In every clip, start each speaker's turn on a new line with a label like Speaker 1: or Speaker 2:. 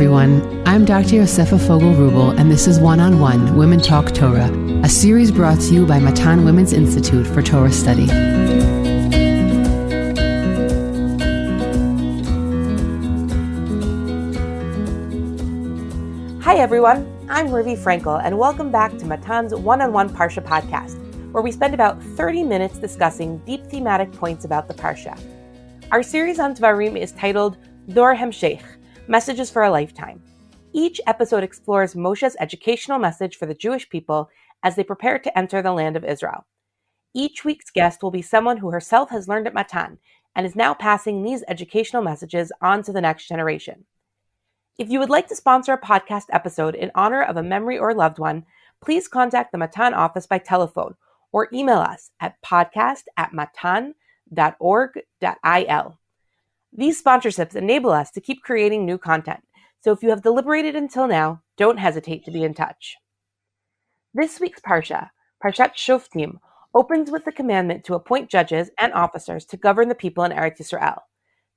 Speaker 1: everyone. I'm Dr. Yosefa Fogel-Rubel, and this is One-on-One, Women Talk Torah, a series brought to you by Matan Women's Institute for Torah Study.
Speaker 2: Hi everyone, I'm Rivi Frankel, and welcome back to Matan's One-on-One Parsha podcast, where we spend about 30 minutes discussing deep thematic points about the Parsha. Our series on Devarim is titled Dor Hemshech, Messages for a Lifetime. Each episode explores Moshe's educational message for the Jewish people as they prepare to enter the land of Israel. Each week's guest will be someone who herself has learned at Matan and is now passing these educational messages on to the next generation. If you would like to sponsor a podcast episode in honor of a memory or loved one, please contact the Matan office by telephone or email us at podcast@matan.org.il. These sponsorships enable us to keep creating new content, so if you have deliberated until now, don't hesitate to be in touch. This week's Parsha, Parshat Shoftim, opens with the commandment to appoint judges and officers to govern the people in Eretz Yisrael.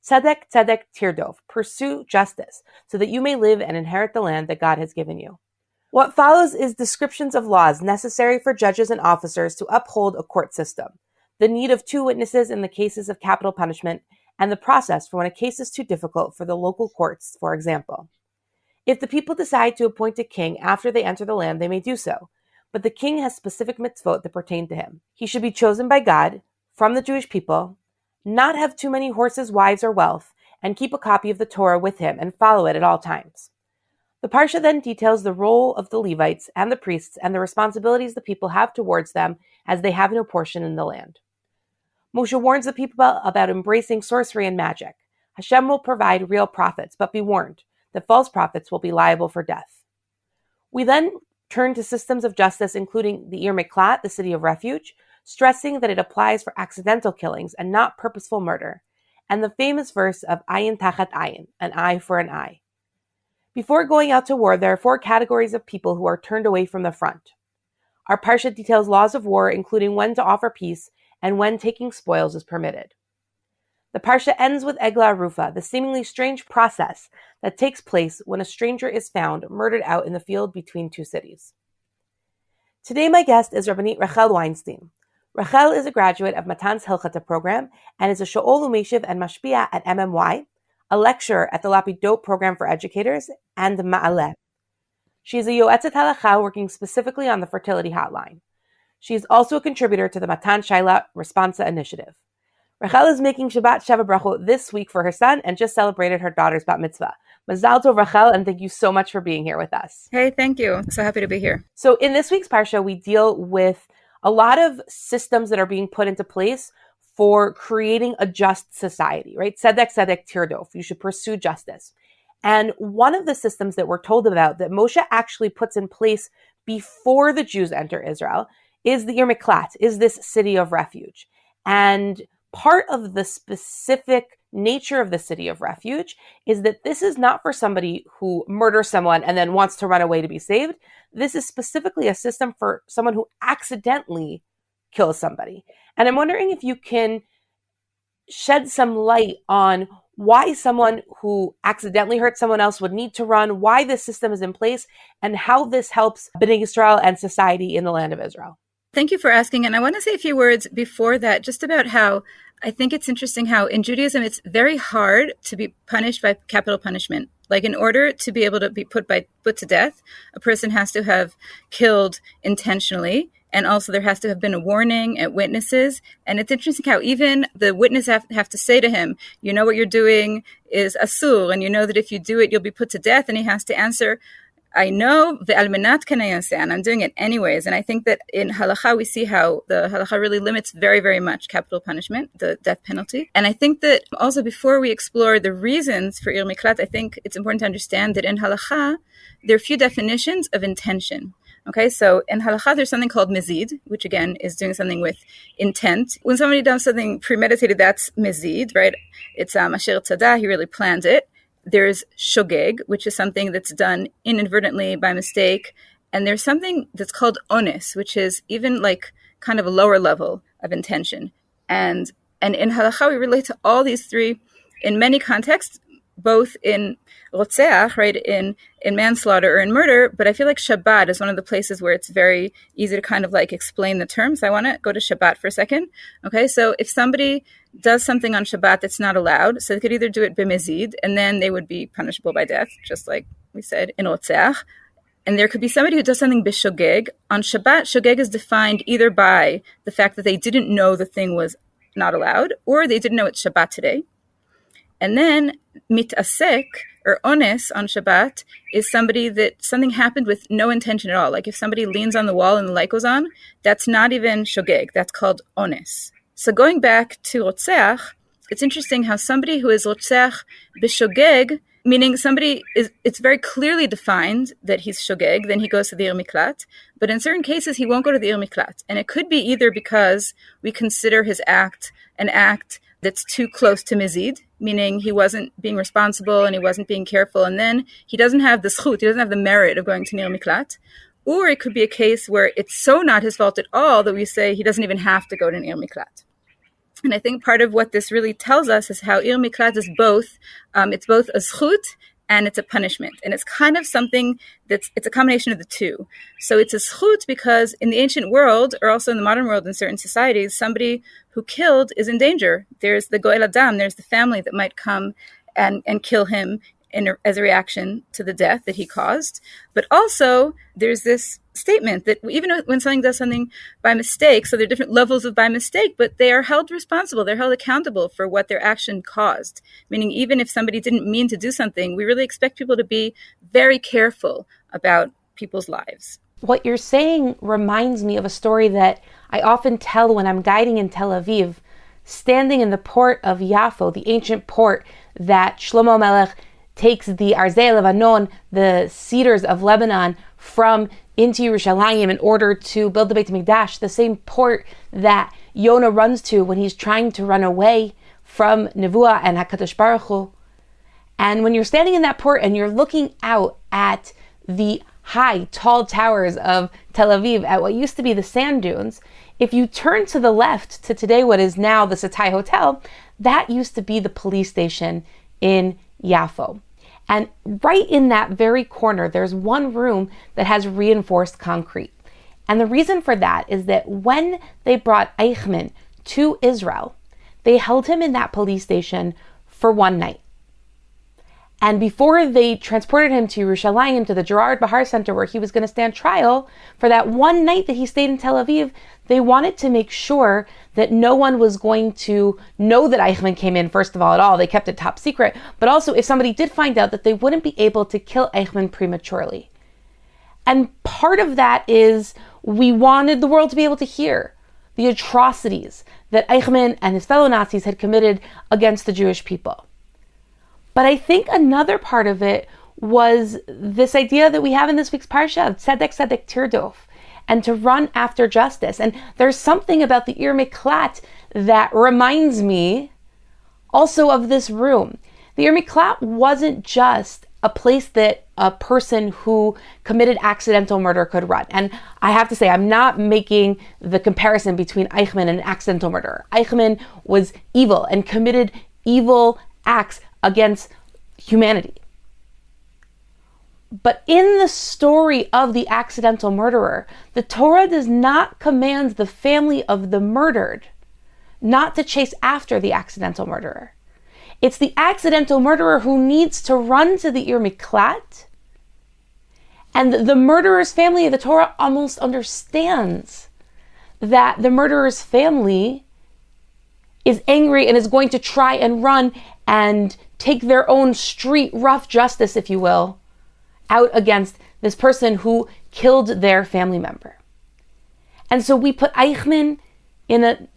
Speaker 2: Tzedek, tzedek, tirdov, pursue justice, so that you may live and inherit the land that God has given you. What follows is descriptions of laws necessary for judges and officers to uphold a court system, the need of 2 witnesses in the cases of capital punishment, and the process for when a case is too difficult for the local courts, for example. If the people decide to appoint a king after they enter the land, they may do so, but the king has specific mitzvot that pertain to him. He should be chosen by God, from the Jewish people, not have too many horses, wives, or wealth, and keep a copy of the Torah with him and follow it at all times. The Parsha then details the role of the Levites and the priests and the responsibilities the people have towards them as they have no portion in the land. Moshe warns the people about embracing sorcery and magic. Hashem will provide real prophets, but be warned that false prophets will be liable for death. We then turn to systems of justice, including the Ir Miklat, the city of refuge, stressing that it applies for accidental killings and not purposeful murder, and the famous verse of ayin tachat ayin, an eye for an eye. Before going out to war, there are 4 categories of people who are turned away from the front. Our Parsha details laws of war, including when to offer peace and when taking spoils is permitted. The Parsha ends with Egla Rufa, the seemingly strange process that takes place when a stranger is found murdered out in the field between 2 cities. Today my guest is Rabbanit Rachel Weinstein. Rachel is a graduate of Matan's Hilchata program and is a Sho'ol Umeshiv and Mashpia at MMY, a lecturer at the Lapidot program for educators, and Ma'aleh. She is a Yoetzet Halacha working specifically on the fertility hotline. She is also a contributor to the Matan Shaila Responsa initiative. Rachel is making Shabbat Sheva Brachot this week for her son and just celebrated her daughter's bat mitzvah. Mazal tov, Rachel, and thank you so much for being here with us.
Speaker 3: Hey, thank you. So happy to be here.
Speaker 2: So in this week's Parsha, we deal with a lot of systems that are being put into place for creating a just society, right? Tzedek, tzedek, tirdov. You should pursue justice. And one of the systems that we're told about that Moshe actually puts in place before the Jews enter Israel is the Ir Miklat, is this city of refuge. And part of the specific nature of the city of refuge is that this is not for somebody who murders someone and then wants to run away to be saved. This is specifically a system for someone who accidentally kills somebody. And I'm wondering if you can shed some light on why someone who accidentally hurt someone else would need to run, why this system is in place, and how this helps Bnei Israel and society in the land of Israel.
Speaker 3: Thank you for asking. And I want to say a few words before that, just about how I think it's interesting how in Judaism, it's very hard to be punished by capital punishment. Like in order to be able to be put to death, a person has to have killed intentionally. And also there has to have been a warning at witnesses. And it's interesting how even the witness have to say to him, you know what you're doing is asur. And you know that if you do it, you'll be put to death. And he has to answer, I know the almenat kanayase, and I'm doing it anyways. And I think that in halacha, we see how the halacha really limits very, very much capital punishment, the death penalty. And I think that also before we explore the reasons for Ir Miklat, I think it's important to understand that in halacha, there are a few definitions of intention. Okay, so in halacha, there's something called mezid, which again is doing something with intent. When somebody does something premeditated, that's mezid, right? It's asher tzada, he really planned it. There's shogeg, which is something that's done inadvertently by mistake. And there's something that's called ones, which is even like kind of a lower level of intention. And in halacha, we relate to all these 3 in many contexts. both in Rotzeach, right, in manslaughter or in murder, but I feel like Shabbat is one of the places where it's very easy to kind of like explain the terms. I want to go to Shabbat for a second. Okay, so if somebody does something on Shabbat that's not allowed, so they could either do it b'mezid, and then they would be punishable by death, just like we said in Rotzeach. And there could be somebody who does something b'shogeg. On Shabbat, shogeg is defined either by the fact that they didn't know the thing was not allowed, or they didn't know it's Shabbat today. And then mitasek, or ones on Shabbat, is somebody that something happened with no intention at all. Like if somebody leans on the wall and the light goes on, that's not even shogeg, that's called ones. So going back to Rotzeach, it's interesting how somebody who is Rotzeach b'shogeg, meaning somebody is, it's very clearly defined that he's shogeg, then he goes to the Ir Miklat. But in certain cases, he won't go to the Ir Miklat. And it could be either because we consider his act an act that's too close to mezid, meaning he wasn't being responsible and he wasn't being careful, and then he doesn't have the schut, he doesn't have the merit of going to Ir Miklat. Or it could be a case where it's so not his fault at all that we say he doesn't even have to go to an Ir Miklat. And I think part of what this really tells us is how Ir Miklat is both, it's both a zchut and it's a punishment. And it's kind of something it's a combination of the two. So it's a zchut because in the ancient world, or also in the modern world in certain societies, somebody who killed is in danger. There's the goel adam, there's the family that might come and kill him as a reaction to the death that he caused. But also there's this statement that even when something does something by mistake, so there are different levels of by mistake, but they are held responsible, they're held accountable for what their action caused. Meaning even if somebody didn't mean to do something, we really expect people to be very careful about people's lives.
Speaker 2: What you're saying reminds me of a story that I often tell when I'm guiding in Tel Aviv, standing in the port of Yafo, the ancient port that Shlomo Melech takes the Arzei Levanon, the cedars of Lebanon, from into Yerushalayim in order to build the Beit HaMikdash, the same port that Yonah runs to when he's trying to run away from Nevuah and HaKadosh Baruch Hu. And when you're standing in that port and you're looking out at the high, tall towers of Tel Aviv, at what used to be the sand dunes, if you turn to the left to today what is now the Satai Hotel, that used to be the police station in Yafo. And right in that very corner, there's one room that has reinforced concrete. And the reason for that is that when they brought Eichmann to Israel, they held him in that police station for one night. And before they transported him to Yerushalayim, to the Gerard Bahar Center, where he was going to stand trial, for that one night that he stayed in Tel Aviv, they wanted to make sure that no one was going to know that Eichmann came in, first of all, at all. They kept it top secret. But also, if somebody did find out, that they wouldn't be able to kill Eichmann prematurely. And part of that is we wanted the world to be able to hear the atrocities that Eichmann and his fellow Nazis had committed against the Jewish people. But I think another part of it was this idea that we have in this week's Parsha, tzedek tzedek tirdof, and to run after justice. And there's something about the Ir Miklat that reminds me also of this room. The Ir Miklat wasn't just a place that a person who committed accidental murder could run. And I have to say, I'm not making the comparison between Eichmann and an accidental murderer. Eichmann was evil and committed evil acts against humanity. But in the story of the accidental murderer, the Torah does not command the family of the murdered not to chase after the accidental murderer. It's the accidental murderer who needs to run to the Ir Miklat, and the murderer's family, the Torah almost understands that the murderer's family is angry and is going to try and run and take their own street rough justice, if you will, out against this person who killed their family member. And so we put Eichmann in a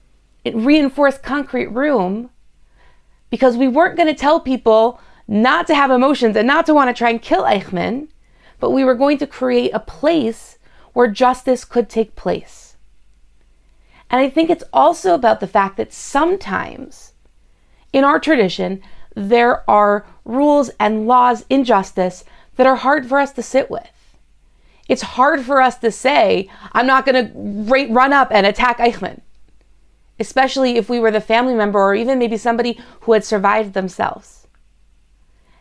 Speaker 2: reinforced concrete room because we weren't going to tell people not to have emotions and not to want to try and kill Eichmann, but we were going to create a place where justice could take place. And I think it's also about the fact that sometimes in our tradition, there are rules and laws in justice that are hard for us to sit with. It's hard for us to say, I'm not going to run up and attack Eichmann, especially if we were the family member or even maybe somebody who had survived themselves.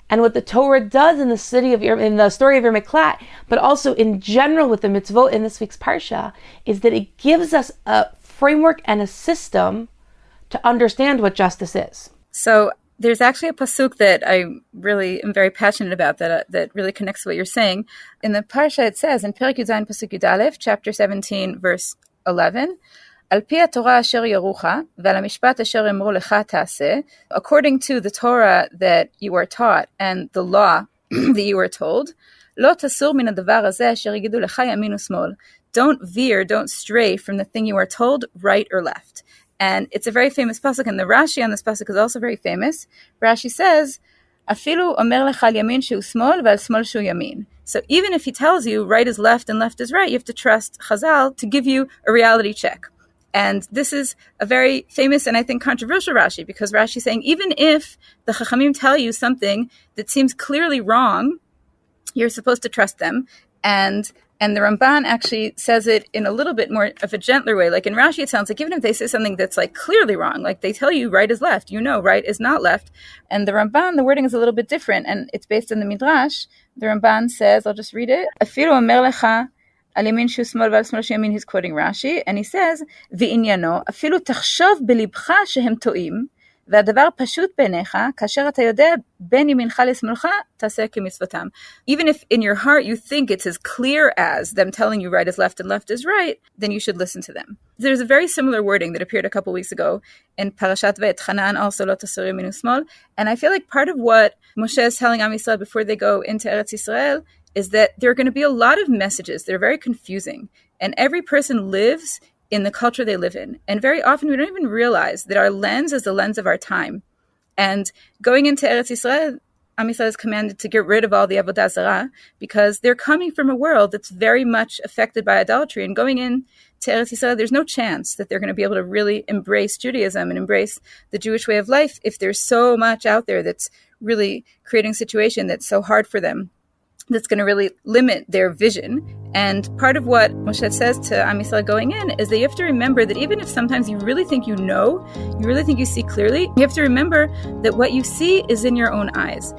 Speaker 2: and what the Torah does in the story of Ir Miklat, but also in general with the mitzvot in this week's Parsha, is that it gives us a framework and a system to understand what justice is.
Speaker 3: So there's actually a pasuk that I really am very passionate about that really connects to what you're saying. In the Parsha it says, in Perek Yud Pasuk Yud Aleph, chapter 17, verse 11, Al pi haTorah asher yorucha, ve'al hamishpat asher emor lecha ta'aseh, according to the Torah that you are taught and the law that you are told, lo tasur min hadavar hazeh asher yigidu lecha yamin u'smol. Don't veer, don't stray from the thing you are told, right or left. And it's a very famous pasuk, and the Rashi on this pasuk is also very famous. Rashi says, Afilu omer lecha al yamin shu smol ve'al smol shu yamin. So even if he tells you right is left and left is right, you have to trust Chazal to give you a reality check. And this is a very famous and I think controversial Rashi, because Rashi is saying even if the Chachamim tell you something that seems clearly wrong, you're supposed to trust them. And the Ramban actually says it in a little bit more of a gentler way. Like in Rashi, it sounds like even if they say something that's like clearly wrong, like they tell you right is left, you know right is not left. And the Ramban, the wording is a little bit different, and it's based on the Midrash. The Ramban says, I'll just read it. Afilu omer lecha al yamin shu smol ve'al smol shu yamin. He's quoting Rashi, and he says, V'inyano, afilu tachshov belibcha shehem to'im, והדבר פשוט בעיניך, כאשר אתה יודע בין ימינך לשמאלך, תעשה כמצוותם. Even if in your heart you think it's as clear as them telling you right is left and left is right, then you should listen to them. There's a very similar wording that appeared a couple weeks ago in Parashat Ve'etchanan, also lo tasur yamin u'smol. And I feel like part of what Moshe is telling Am Yisrael before they go into Eretz Yisrael is that there are going to be a lot of messages that are very confusing. And every person lives in the culture they live in. And very often we don't even realize that our lens is the lens of our time. And going into Eretz Yisrael, Am Yisrael is commanded to get rid of all the Avodah Zarah because they're coming from a world that's very much affected by idolatry. And going in to Eretz Yisrael, there's no chance that they're going to be able to really embrace Judaism and embrace the Jewish way of life if there's so much out there that's really creating a situation that's so hard for them, that's going to really limit their vision. And part of what Moshe says to Am Yisrael going in is that you have to remember that even if sometimes you really think you know, you really think you see clearly, you have to remember that what you see is in your own eyes.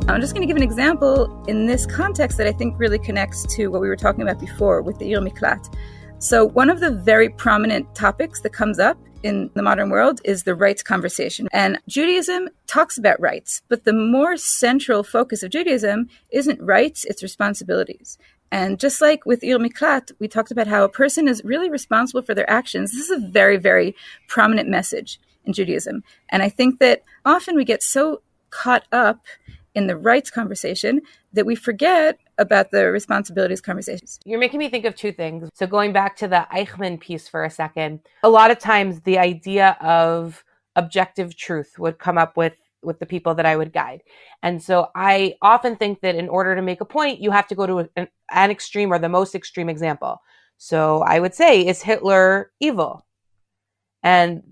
Speaker 3: I'm just going to give an example in this context that I think really connects to what we were talking about before with the Ir Miklat. So one of the very prominent topics that comes up in the modern world is the rights conversation. And Judaism talks about rights, but the more central focus of Judaism isn't rights, it's responsibilities. And just like with Ir Miklat, we talked about how a person is really responsible for their actions. This is a very, very prominent message in Judaism. And I think that often we get so caught up in the rights conversation that we forget about the responsibilities conversations.
Speaker 2: You're making me think of two things. So going back to the Eichmann piece for a second, a lot of times the idea of objective truth would come up with the people that I would guide. And so I often think that in order to make a point, you have to go to an extreme or the most extreme example. So I would say, is Hitler evil? And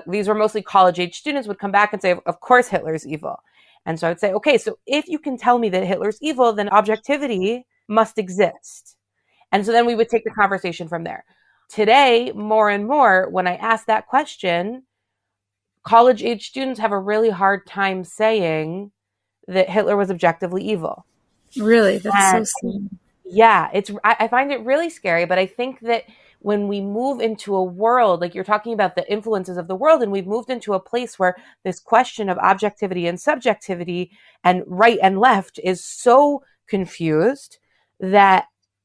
Speaker 2: these were mostly college-age students would come back and say, of course Hitler's evil. And so I would say, okay, so if you can tell me that Hitler's evil, then objectivity must exist. And so then we would take the conversation from there. Today, more and more, when I ask that question, college-age students have a really hard time saying that Hitler was objectively evil.
Speaker 3: Really? That's so scary.
Speaker 2: Yeah, I find it really scary, but I think that when we move into a world, like you're talking about the influences of the world, and we've moved into a place where this question of objectivity and subjectivity and right and left is so confused that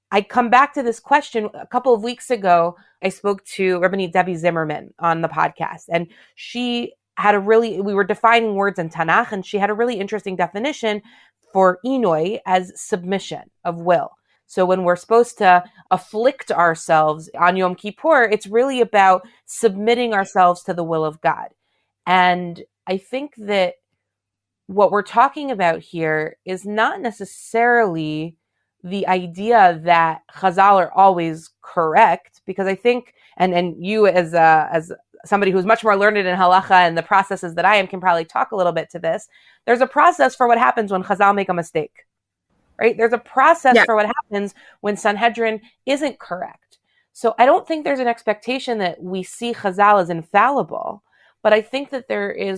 Speaker 2: I come back to this question. A couple of weeks ago, I spoke to Rabbanit Debbie Zimmerman on the podcast, and she had we were defining words in Tanakh, and she had a really interesting definition for inoi as submission of will. So when we're supposed to afflict ourselves on Yom Kippur, it's really about submitting ourselves to the will of God. And I think that what we're talking about here is not necessarily the idea that Chazal are always correct, because I think, and you as somebody who's much more learned in halacha and the processes that I am can probably talk a little bit to this. There's a process for what happens when Chazal make a mistake. right? There's a process
Speaker 3: Yeah.
Speaker 2: for what happens when Sanhedrin isn't correct. So I don't think there's an expectation that we see Chazal as infallible, but I think that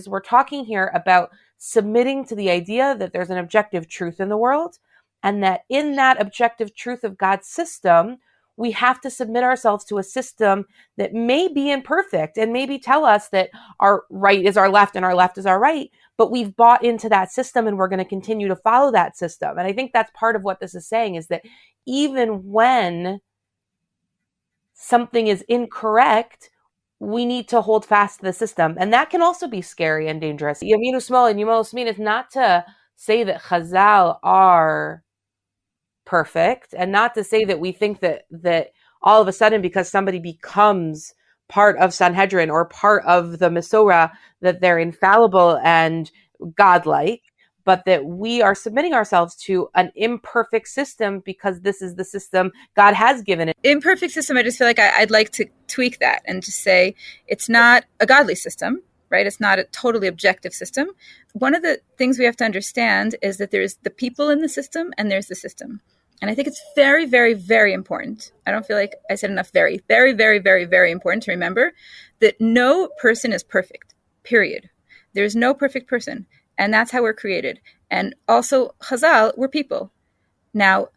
Speaker 2: we're talking here about submitting to the idea that there's an objective truth in the world, and that in that objective truth of God's system, we have to submit ourselves to a system that may be imperfect and maybe tell us that our right is our left and our left is our right, but we've bought into that system and we're going to continue to follow that system. And I think that's part of what this is saying, is that even when something is incorrect, we need to hold fast to the system. And that can also be scary and dangerous. Yaminu Shmol and Yimol Shmin is not to say that Chazal are perfect, and not to say that we think that all of a sudden, because somebody becomes part of Sanhedrin or part of the Mesorah, that they're infallible and godlike, but that we are submitting ourselves to an imperfect system because this is the system God has given it.
Speaker 3: Imperfect system, I just feel like I'd like to tweak that and just say it's not a godly system, right? It's not a totally objective system. One of the things we have to understand is that there's the people in the system and there's the system. And I think it's very, very, very important. I don't feel like I said enough. Very, very, very, very, very important to remember that no person is perfect, period. There's no perfect person. And that's how we're created. And also, Chazal, we're people. Now,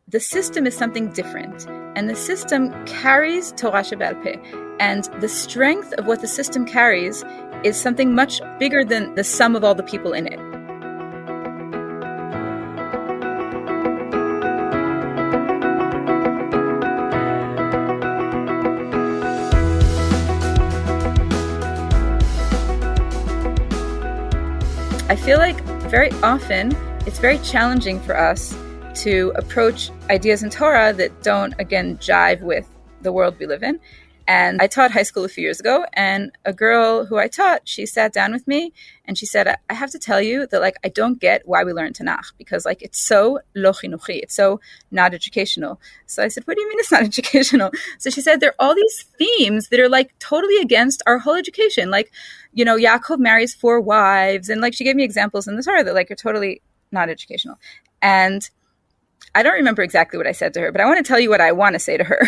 Speaker 3: the system is something different. And the system carries Torah Sheba'al Peh. And the strength of what the system carries is something much bigger than the sum of all the people in it. I feel like very often it's very challenging for us to approach ideas in Torah that don't, again, jive with the world we live in. And I taught high school a few years ago, and a girl who I taught, she sat down with me and she said, I have to tell you that, like, I don't get why we learn Tanakh, because, like, it's so lo chinuchi, it's so not educational. So I said, what do you mean it's not educational? So she said, there are all these themes that are, like, totally against our whole education. Like, you know, Yaakov marries 4 wives. And, like, she gave me examples in the Torah that, like, are totally not educational. And I don't remember exactly what I said to her, but I want to tell you what I want to say to her.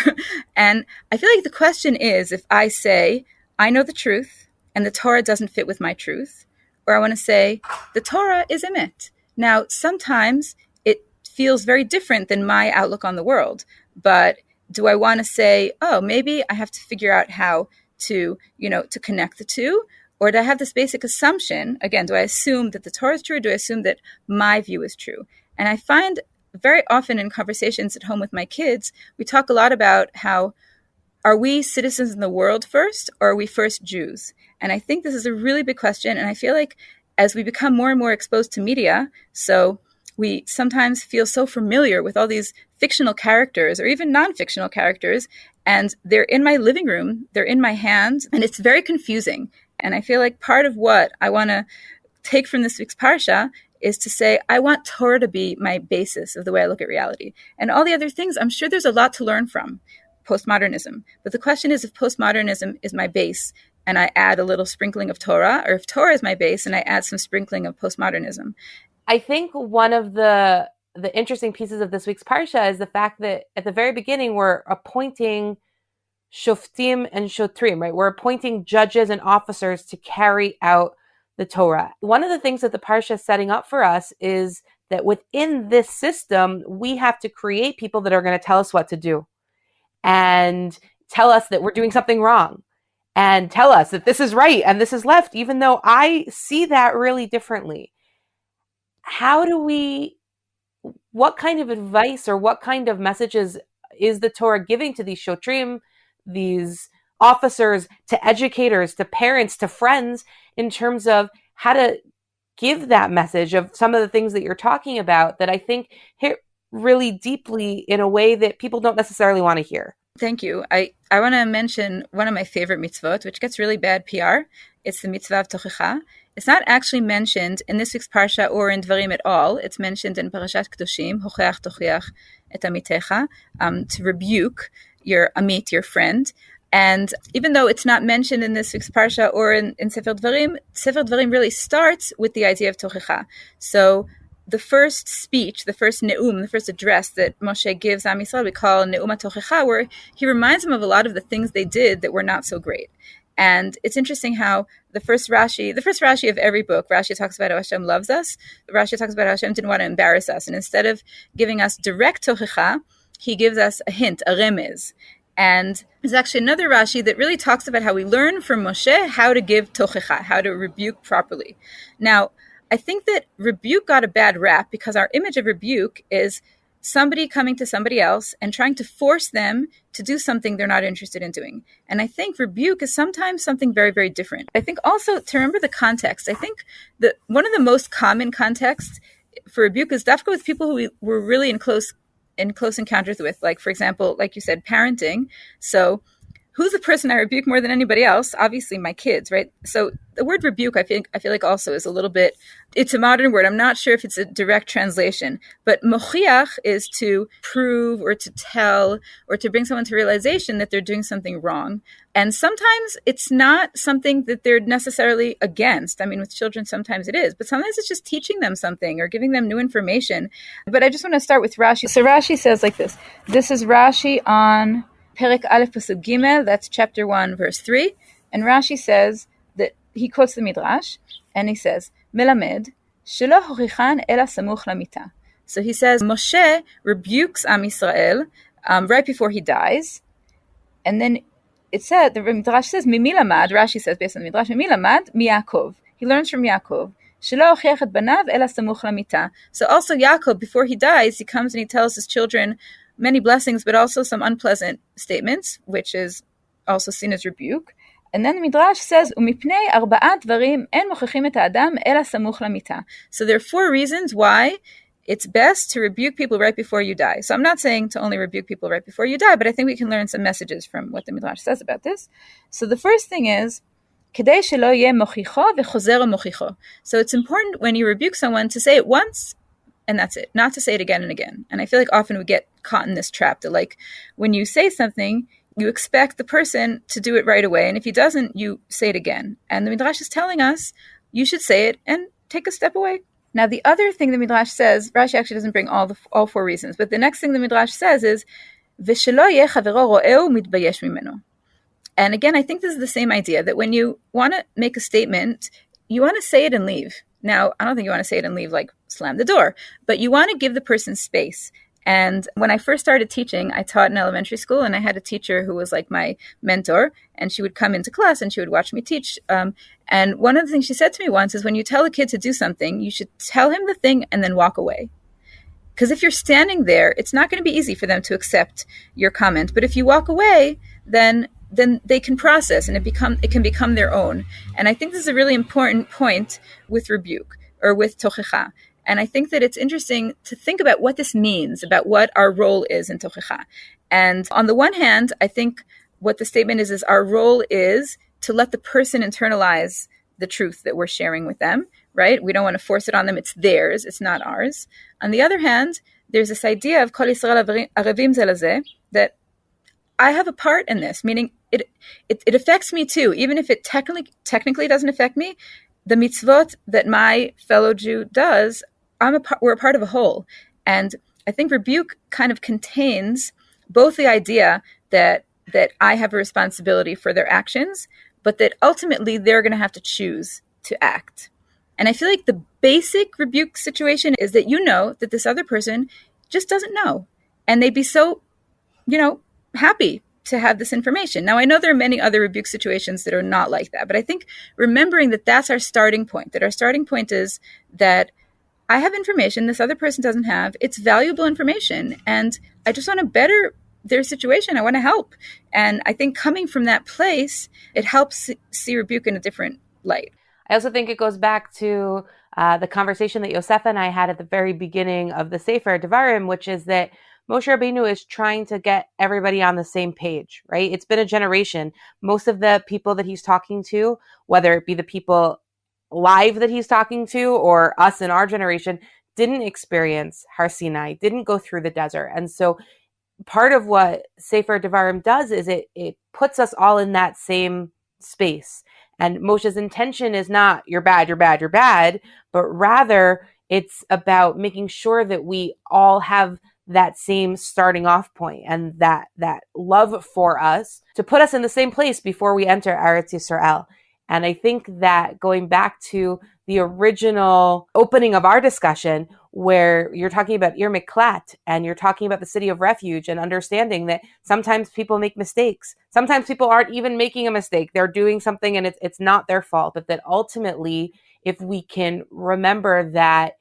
Speaker 3: And I feel like the question is, if I say, I know the truth and the Torah doesn't fit with my truth, or I want to say, the Torah is emet. Now, sometimes it feels very different than my outlook on the world, but do I want to say, oh, maybe I have to figure out how to, you know, to connect the two? Or do I have this basic assumption? Again, do I assume that the Torah is true? Or do I assume that my view is true? And I find very often in conversations at home with my kids, we talk a lot about how, are we citizens in the world first, or are we first Jews? And I think this is a really big question. And I feel like as we become more and more exposed to media, so we sometimes feel so familiar with all these fictional characters or even non-fictional characters, and they're in my living room, they're in my hand, and it's very confusing. And I feel like part of what I want to take from this week's Parsha is to say, I want Torah to be my basis of the way I look at reality. And all the other things, I'm sure there's a lot to learn from postmodernism. But the question is, if postmodernism is my base and I add a little sprinkling of Torah, or if Torah is my base and I add some sprinkling of postmodernism.
Speaker 2: I think one of the interesting pieces of this week's Parsha is the fact that at the very beginning, we're appointing Shoftim and Shotrim, right? We're appointing judges and officers to carry out the Torah. One of the things that the Parsha is setting up for us is that within this system, we have to create people that are going to tell us what to do and tell us that we're doing something wrong and tell us that this is right and this is left, even though I see that really differently. What kind of advice or what kind of messages is the Torah giving to these Shotrim, these officers, to educators, to parents, to friends, in terms of how to give that message of some of the things that you're talking about that I think hit really deeply in a way that people don't necessarily want to hear?
Speaker 3: Thank you. I want to mention one of my favorite mitzvot, which gets really bad PR. It's the mitzvah of tochicha. It's not actually mentioned in this week's Parsha or in Devarim at all. It's mentioned in Parashat Kedoshim, hocheach tochiach et amitecha, to rebuke your amit, your friend. And even though it's not mentioned in this week's Parsha or in Sefer Devarim really starts with the idea of tochicha. So the first speech, the first ne'um, the first address that Moshe gives Am Yisrael, we call Ne'um HaTochecha, where he reminds them of a lot of the things they did that were not so great. And it's interesting how the first Rashi of every book, Rashi talks about how Hashem loves us. Rashi talks about how Hashem didn't want to embarrass us. And instead of giving us direct Tochecha, he gives us a hint, a remez. And there's actually another Rashi that really talks about how we learn from Moshe how to give Tochecha, how to rebuke properly. Now, I think that rebuke got a bad rap because our image of rebuke is somebody coming to somebody else and trying to force them to do something they're not interested in doing. And I think rebuke is sometimes something very, very different. I think also to remember the context, I think that one of the most common contexts for rebuke is dafka with people who we were really in close encounters with, like, for example, like you said, parenting. So who's the person I rebuke more than anybody else? Obviously my kids, right? So the word rebuke, I feel like also is a little bit, it's a modern word. I'm not sure if it's a direct translation, but mochiach is to prove or to tell or to bring someone to realization that they're doing something wrong. And sometimes it's not something that they're necessarily against. I mean, with children, sometimes it is, but sometimes it's just teaching them something or giving them new information. But I just want to start with Rashi. So Rashi says like this. This is Rashi on Perek Aleph Pasuk Gimel, that's chapter 1, verse 3. And Rashi says that he quotes the Midrash, and he says, Melamed, shelo hochichan ela samuch lamita. So he says, Moshe rebukes Am Yisrael right before he dies. And then it said, the Midrash says, Mimi lamad, Rashi says based on the Midrash, Mimi lamad mi Yaakov. He learns from Yaakov. Shelo hochiach et banav ela samuch lamita. So also Yaakov, before he dies, he comes and he tells his children many blessings, but also some unpleasant statements, which is also seen as rebuke. And then the Midrash says, "Umipnei arba'at dvarim en mochachim et ha'adam ela samuch lamita." So there are 4 reasons why it's best to rebuke people right before you die. So I'm not saying to only rebuke people right before you die, but I think we can learn some messages from what the Midrash says about this. So the first thing is, kedei shelo yeh mochicho vechozer mochicho. So it's important when you rebuke someone to say it once, and that's it, not to say it again and again. And I feel like often we get caught in this trap that, like, when you say something, you expect the person to do it right away. And if he doesn't, you say it again. And the Midrash is telling us you should say it and take a step away. Now, the other thing the Midrash says, Rashi actually doesn't bring all 4 reasons, but the next thing the Midrash says is, V'shelo yeh chavero ro'eu mitbayesh mimeno. And again, I think this is the same idea, that when you want to make a statement, you want to say it and leave. Now, I don't think you want to say it and leave, like slam the door, but you want to give the person space. And when I first started teaching, I taught in elementary school, and I had a teacher who was like my mentor, and she would come into class and she would watch me teach. And one of the things she said to me once is, when you tell a kid to do something, you should tell him the thing and then walk away. Because if you're standing there, it's not going to be easy for them to accept your comment. But if you walk away, then they can process, and it can become their own. And I think this is a really important point with rebuke or with tochecha. And I think that it's interesting to think about what this means, about what our role is in tochecha. And on the one hand, I think what the statement is our role is to let the person internalize the truth that we're sharing with them, right? We don't want to force it on them. It's theirs. It's not ours. On the other hand, there's this idea of Kol Yisrael Arevim Ze Lezeh, that I have a part in this, meaning it affects me too, even if it technically doesn't affect me. The mitzvot that my fellow Jew does, we're a part of a whole. And I think rebuke kind of contains both the idea that I have a responsibility for their actions, but that ultimately they're going to have to choose to act. And I feel like the basic rebuke situation is that you know that this other person just doesn't know. And they'd be so, happy to have this information. Now, I know there are many other rebuke situations that are not like that, but I think remembering that that's our starting point, that our starting point is that I have information this other person doesn't have. It's valuable information, and I just want to better their situation. I want to help. And I think coming from that place, it helps see rebuke in a different light.
Speaker 2: I also think it goes back to the conversation that Yosef and I had at the very beginning of the Sefer Devarim, which is that Moshe Rabbeinu is trying to get everybody on the same page, right? It's been a generation. Most of the people that he's talking to, whether it be the people live that he's talking to or us in our generation, didn't experience Har Sinai, didn't go through the desert. And so part of what Sefer Devarim does is it puts us all in that same space. And Moshe's intention is not, you're bad, you're bad, you're bad, but rather It's about making sure that we all have that same starting off point and that love for us to put us in the same place before we enter Eretz Yisrael. And I think that going back to the original opening of our discussion, where you're talking about Ir Miklat and you're talking about the city of refuge and understanding that sometimes people make mistakes. Sometimes people aren't even making a mistake. They're doing something and it's not their fault. But that ultimately, if we can remember that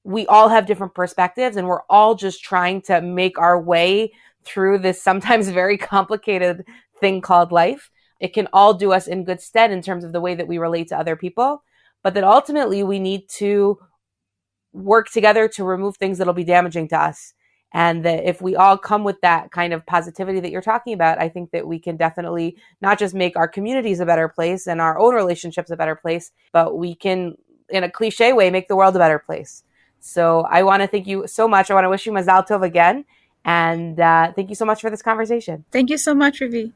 Speaker 2: we all have different perspectives and we're all just trying to make our way through this sometimes very complicated thing called life, it can all do us in good stead in terms of the way that we relate to other people. But that ultimately we need to work together to remove things that'll be damaging to us. And that if we all come with that kind of positivity that you're talking about, I think that we can definitely not just make our communities a better place and our own relationships a better place, but we can, in a cliche way, make the world a better place. So I want to thank you so much. I want to wish you Mazal Tov again. And thank you so much for this conversation.
Speaker 3: Thank you so much, Ravi.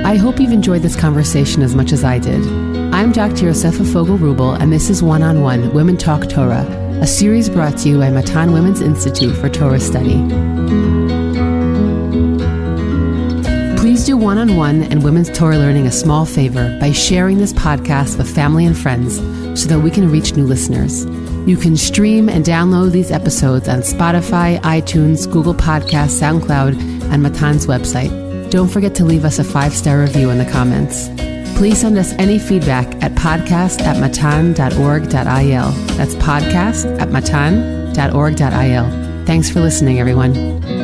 Speaker 1: I hope you've enjoyed this conversation as much as I did. I'm Dr. Yosefa Fogel-Rubel, and this is One on One, Women Talk Torah, a series brought to you by Matan Women's Institute for Torah Study. Please do One on One and Women's Torah Learning a small favor by sharing this podcast with family and friends so that we can reach new listeners. You can stream and download these episodes on Spotify, iTunes, Google Podcasts, SoundCloud, and Matan's website. Don't forget to leave us a 5-star review in the comments. Please send us any feedback at podcast@matan.org.il. That's podcast@matan.org.il. Thanks for listening, everyone.